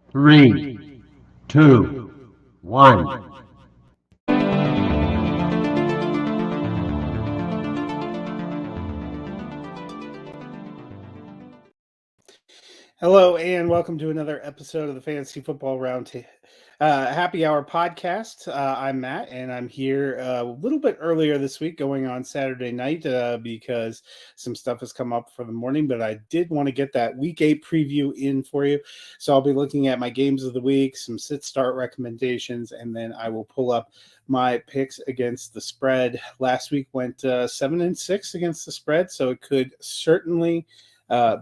Three, two, one. Hello and welcome to another episode of the Fantasy Football Happy Hour podcast. I'm Matt and I'm here a little bit earlier this week, going on Saturday night because some stuff has come up for the morning, but I did want to get that Week 8 preview in for you. So I'll be looking at my games of the week, some sit-start recommendations, and then I will pull up my picks against the spread. Last week went 7-6 against the spread, so it could certainly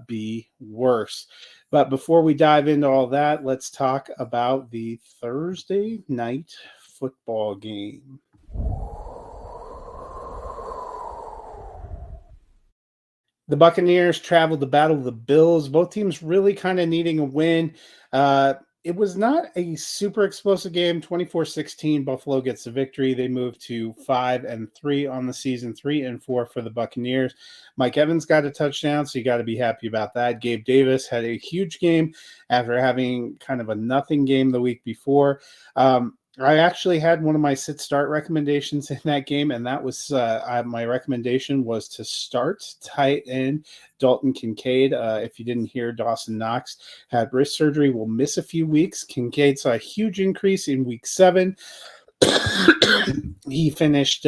be worse. But before we dive into all that, let's talk about the Thursday night football game. The Buccaneers traveled to battle the Bills. Both teams really kind of needing a win. It was not a super explosive game. 24-16, Buffalo gets the victory. They move to 5-3 on the season, 3-4 for the Buccaneers. Mike Evans got a touchdown, so you got to be happy about that. Gabe Davis had a huge game after having kind of a nothing game the week before. I actually had one of my sit-start recommendations in that game, and that was my recommendation was to start tight end Dalton Kincaid. If you didn't hear, Dawson Knox had wrist surgery, will miss a few weeks. Kincaid saw a huge increase in week 7. He finished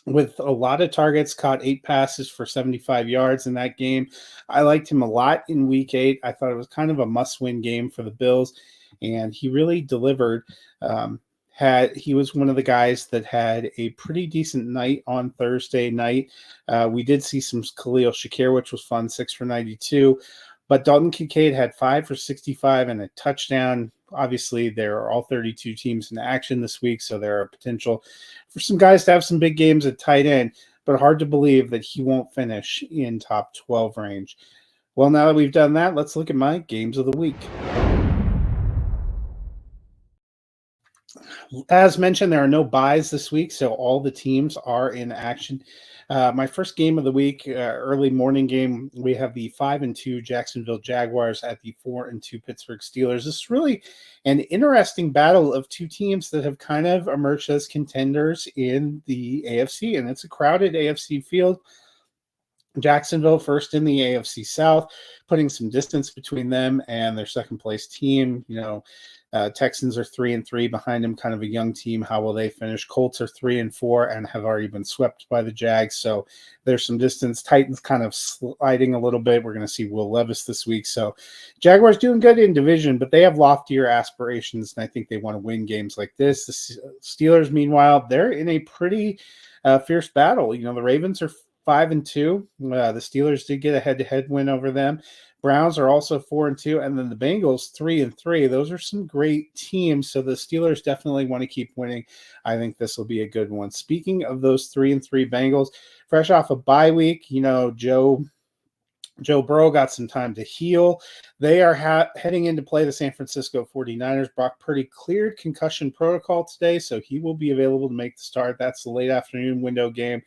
with a lot of targets, caught 8 passes for 75 yards in that game. I liked him a lot in week 8. I thought it was kind of a must-win game for the Bills, and he really delivered. He was one of the guys that had a pretty decent night on Thursday night. We did see some Khalil Shakir, which was fun, 6 for 92. But Dalton Kincaid had 5 for 65 and a touchdown. Obviously, there are all 32 teams in action this week, so there are potential for some guys to have some big games at tight end, but hard to believe that he won't finish in top 12 range. Well, now that we've done that, let's look at my games of the week. As mentioned, there are no buys this week, so all the teams are in action. My first game of the week, early morning game, we have the 5-2 Jacksonville Jaguars at the 4-2 Pittsburgh Steelers. This is really an interesting battle of two teams that have kind of emerged as contenders in the AFC, and it's a crowded AFC field. Jacksonville first in the AFC South, putting some distance between them and their second place team. Texans are 3-3 behind them, kind of a young team. How will they finish? Colts are 3-4 and have already been swept by the Jags. So there's some distance. Titans kind of sliding a little bit. We're going to see Will Levis this week. So Jaguars doing good in division, but they have loftier aspirations, and I think they want to win games like this. The Steelers, meanwhile, they're in a pretty fierce battle. The Ravens are 5-2. The Steelers did get a head-to-head win over them. Browns are also 4-2, and then the Bengals 3-3. Those are some great teams, so the Steelers definitely want to keep winning. I think this will be a good one. Speaking of those 3-3 Bengals, fresh off a bye week, Joe Burrow got some time to heal. They are heading in to play the San Francisco 49ers. Brock Purdy cleared concussion protocol today, so he will be available to make the start. That's the late afternoon window game.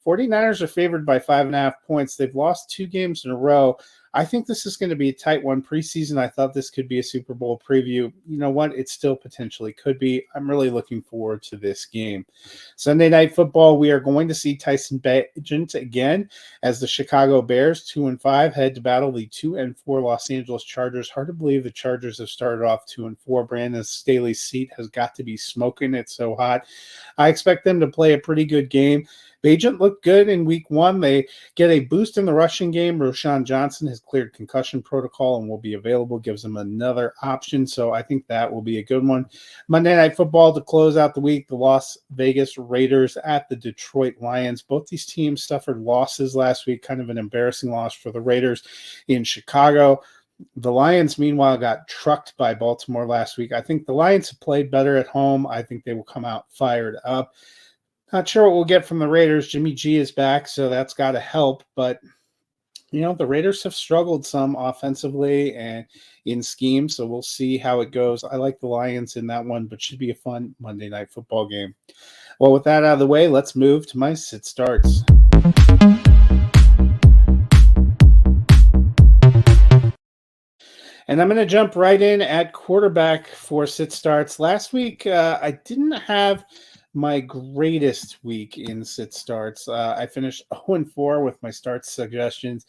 49ers are favored by 5.5 points. They've lost 2 games in a row. I think this is going to be a tight one. Preseason, I thought this could be a Super Bowl preview. You know what? It still potentially could be. I'm really looking forward to this game. Sunday Night Football, we are going to see Tyson Bagent again as the Chicago Bears, 2-5, head to battle the 2-4 Los Angeles Chargers. Hard to believe the Chargers have started off 2-4. Brandon Staley's seat has got to be smoking. It's so hot. I expect them to play a pretty good game. Bagent looked good in week 1. They get a boost in the rushing game. Roschon Johnson has cleared concussion protocol and will be available, gives them another option. So I think that will be a good one. Monday Night Football to close out the week, the Las Vegas Raiders at the Detroit Lions. Both these teams suffered losses last week, kind of an embarrassing loss for the Raiders in Chicago. The Lions, meanwhile, got trucked by Baltimore last week. I think the Lions have played better at home. I think they will come out fired up. Not sure what we'll get from the Raiders. Jimmy G is back, so that's got to help. But, the Raiders have struggled some offensively and in scheme, so we'll see how it goes. I like the Lions in that one, but should be a fun Monday Night Football game. Well, with that out of the way, let's move to my sit starts. And I'm going to jump right in at quarterback for sit starts. Last week, I didn't have my greatest week in sit starts. I finished 0-4 with my start suggestions.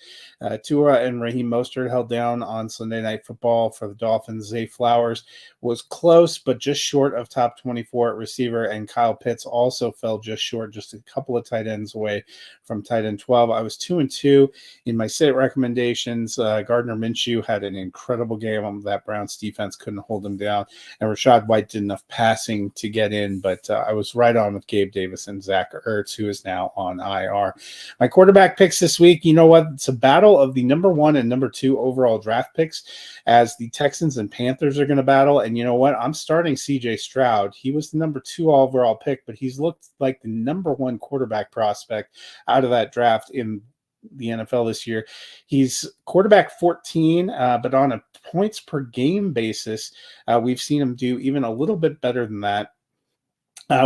Tua and Raheem Mostert held down on Sunday Night Football for the Dolphins. Zay Flowers was close, but just short of top 24 at receiver. And Kyle Pitts also fell just short, just a couple of tight ends away from tight end 12. I was 2-2 in my sit recommendations. Gardner Minshew had an incredible game. That Browns defense couldn't hold him down. And Rachaad White did enough passing to get in, but I was right on with Gabe Davis and Zach Ertz, who is now on IR. My quarterback picks this week, you know what? It's a battle of the number 1 and number 2 overall draft picks, as the Texans and Panthers are going to battle. And you know what? I'm starting CJ Stroud. He was the number 2 overall pick, but he's looked like the number 1 quarterback prospect out of that draft in the NFL this year. He's quarterback 14, but on a points per game basis, we've seen him do even a little bit better than that.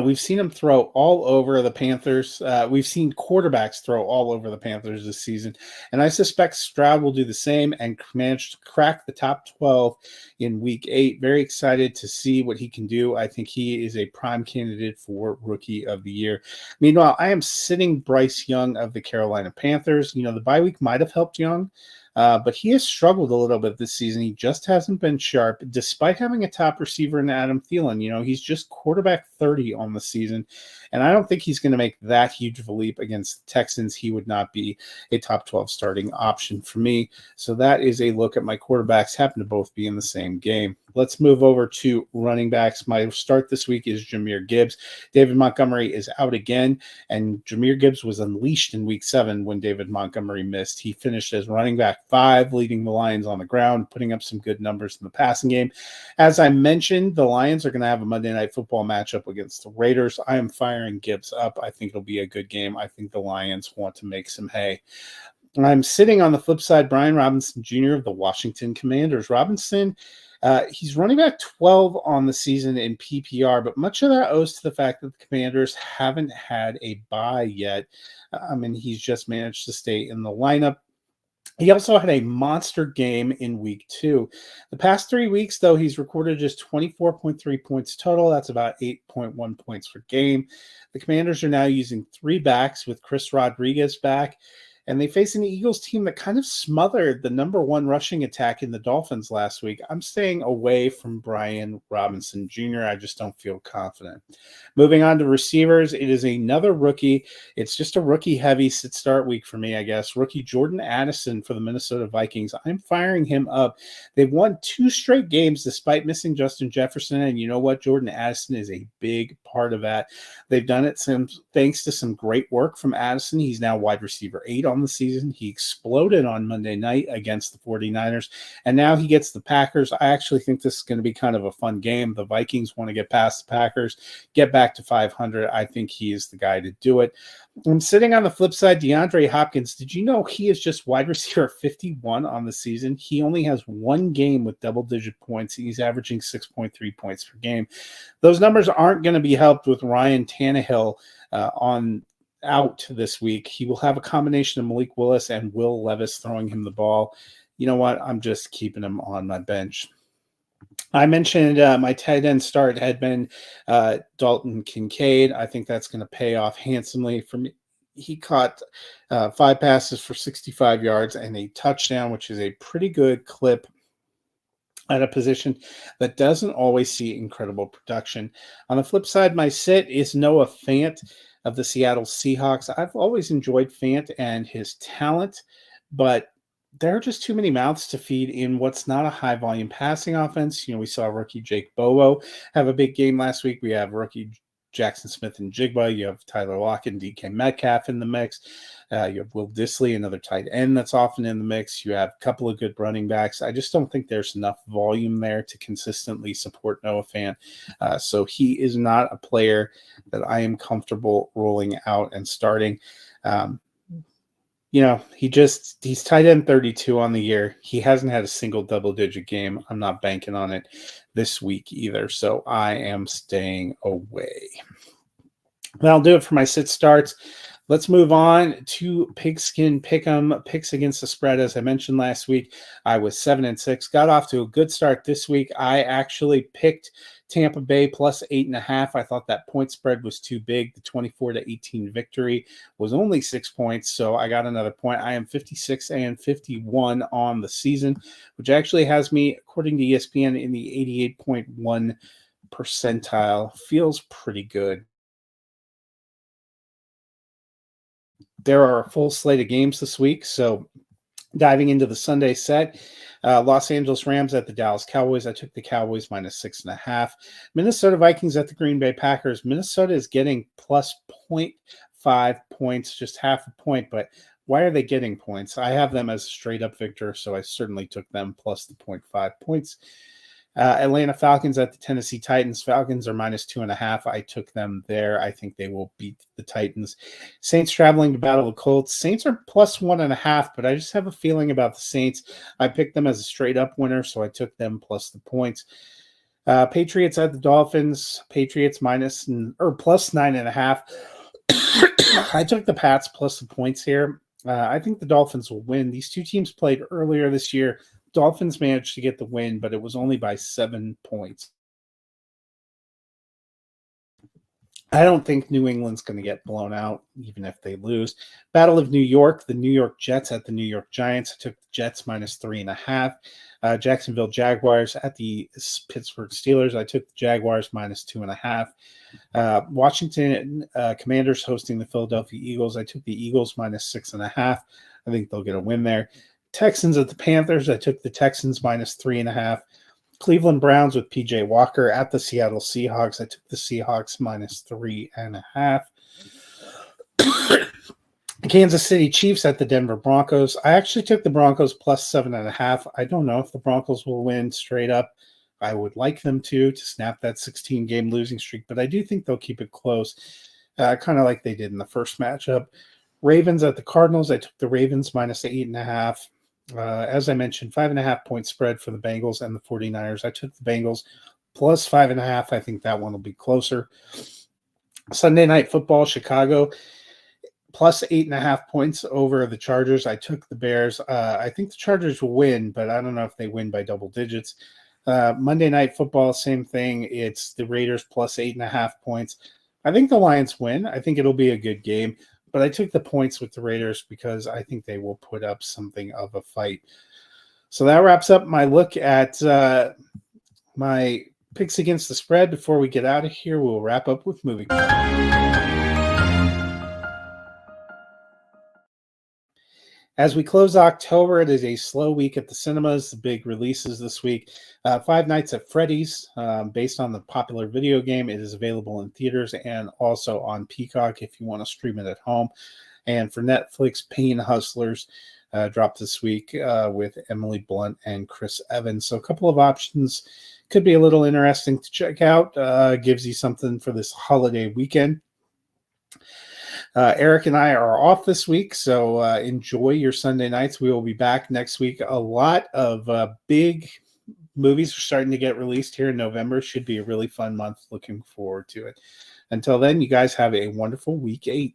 We've seen him throw all over the Panthers. We've seen quarterbacks throw all over the Panthers this season. And I suspect Stroud will do the same and manage to crack the top 12 in week 8. Very excited to see what he can do. I think he is a prime candidate for Rookie of the Year. Meanwhile, I am sitting Bryce Young of the Carolina Panthers. You know, the bye week might have helped Young. But he has struggled a little bit this season. He just hasn't been sharp, despite having a top receiver in Adam Thielen. You know, he's just quarterback 30 on the season, and I don't think he's going to make that huge of a leap against the Texans. He would not be a top 12 starting option for me. So that is a look at my quarterbacks. Happen to both be in the same game. Let's move over to running backs. My start this week is Jahmyr Gibbs. David Montgomery is out again, and Jahmyr Gibbs was unleashed in week 7 when David Montgomery missed. He finished as running back 5, leading the Lions on the ground, putting up some good numbers in the passing game. As I mentioned, the Lions are going to have a Monday Night Football matchup against the Raiders. I am firing Gibbs up. I think it'll be a good game. I think the Lions want to make some hay. I'm sitting on the flip side, Brian Robinson Jr. of the Washington Commanders. Robinson, he's running back 12 on the season in PPR, but much of that owes to the fact that the Commanders haven't had a bye yet. He's just managed to stay in the lineup. He also had a monster game in week 2. The past 3 weeks, though, he's recorded just 24.3 points total. That's about 8.1 points per game. The Commanders are now using 3 backs with Chris Rodriguez back. And they face an Eagles team that kind of smothered the number 1 rushing attack in the Dolphins last week. I'm staying away from Brian Robinson Jr. I just don't feel confident. Moving on to receivers, it is another rookie. It's just a rookie-heavy sit-start week for me, I guess. Rookie Jordan Addison for the Minnesota Vikings. I'm firing him up. They've won 2 straight games despite missing Justin Jefferson. And you know what? Jordan Addison is a big part of that. They've done it thanks to some great work from Addison. He's now wide receiver 8 on the season. He exploded on Monday night against the 49ers, and now he gets the Packers. I actually think this is going to be kind of a fun game. The Vikings want to get past the Packers, get back to 500. I think he is the guy to do it. I'm sitting on the flip side, DeAndre Hopkins. Did you know he is just wide receiver 51 on the season? He only has 1 game with double-digit points. He's averaging 6.3 points per game. Those numbers aren't going to be helped with Ryan Tannehill out this week. He will have a combination of Malik Willis and Will Levis throwing him the ball. You know what? I'm just keeping him on my bench. I mentioned my tight end start had been Dalton Kincaid. I think that's going to pay off handsomely for me. He caught 5 passes for 65 yards and a touchdown, which is a pretty good clip at a position that doesn't always see incredible production. On the flip side, my sit is Noah Fant of the Seattle Seahawks. I've always enjoyed Fant and his talent, but there are just too many mouths to feed in what's not a high-volume passing offense. You know, we saw rookie Jake Bobo have a big game last week. We have rookie Jackson Smith and Jigba. You have Tyler Lockett and DK Metcalf in the mix. You have Will Dissly, another tight end that's often in the mix. You have a couple of good running backs. I just don't think there's enough volume there to consistently support Noah Fant. So he is not a player that I am comfortable rolling out and starting. He's tight end 32 on the year. He hasn't had a single double-digit game. I'm not banking on it this week either, so I am staying away. That'll do it for my sit starts. Let's move on to Pigskin Pick'em picks against the spread. As I mentioned last week, I was 7-6. Got off to a good start this week. I actually picked Tampa Bay plus 8.5. I thought that point spread was too big. The 24-18 victory was only 6 points, so I got another point. I am 56-51 on the season, which actually has me, according to ESPN, in the 88.1 percentile. Feels pretty good. There are a full slate of games this week, so diving into the Sunday set, Los Angeles Rams at the Dallas Cowboys. I took the Cowboys minus 6.5. Minnesota Vikings at the Green Bay Packers. Minnesota is getting plus 0.5 points, just half a point, but why are they getting points? I have them as a straight up victor, so I certainly took them plus the 0.5 points. Atlanta Falcons at the Tennessee Titans. Falcons are minus 2.5. I took them there. I think they will beat the Titans. Saints traveling to battle the Colts. Saints are plus 1.5, but I just have a feeling about the Saints. I picked them as a straight up winner, so I took them plus the points. Patriots at the Dolphins. Patriots minus or plus 9.5. I took the Pats plus the points here. I think the Dolphins will win. These two teams played earlier this year. Dolphins managed to get the win, but it was only by 7 points. I don't think New England's going to get blown out, even if they lose. Battle of New York, the New York Jets at the New York Giants. I took the Jets minus 3.5. Jacksonville Jaguars at the Pittsburgh Steelers. I took the Jaguars minus 2.5. Washington Commanders hosting the Philadelphia Eagles. I took the Eagles minus 6.5. I think they'll get a win there. Texans at the Panthers. I took the Texans minus 3.5. Cleveland Browns with PJ Walker at the Seattle Seahawks. I took the Seahawks minus 3.5. Kansas City Chiefs at the Denver Broncos. I actually took the Broncos plus 7.5. I don't know if the Broncos will win straight up. I would like them to snap that 16-game losing streak, but I do think they'll keep it close, kind of like they did in the first matchup. Ravens at the Cardinals. I took the Ravens minus 8.5. As I mentioned, 5.5 point spread for the Bengals and the 49ers. I took the Bengals plus 5.5. I think that one will be closer. Sunday Night Football, Chicago plus 8.5 points over the Chargers. I took the Bears. I think the Chargers will win, but I don't know if they win by double digits. Monday Night Football, same thing. It's the Raiders plus 8.5 points. I think the Lions win. I think it'll be a good game. But I took the points with the Raiders because I think they will put up something of a fight. So that wraps up my look at my picks against the spread. Before we get out of here, we'll wrap up with movie. As we close October, it is a slow week at the cinemas. The big releases this week. Five Nights at Freddy's, based on the popular video game. It is available in theaters and also on Peacock if you want to stream it at home. And for Netflix, Pain Hustlers dropped this week with Emily Blunt and Chris Evans. So a couple of options. Could be a little interesting to check out. Gives you something for this holiday weekend. Eric and I are off this week, so enjoy your Sunday nights. We will be back next week. A lot of big movies are starting to get released here in November. Should be a really fun month. Looking forward to it. Until then, you guys have a wonderful week 8.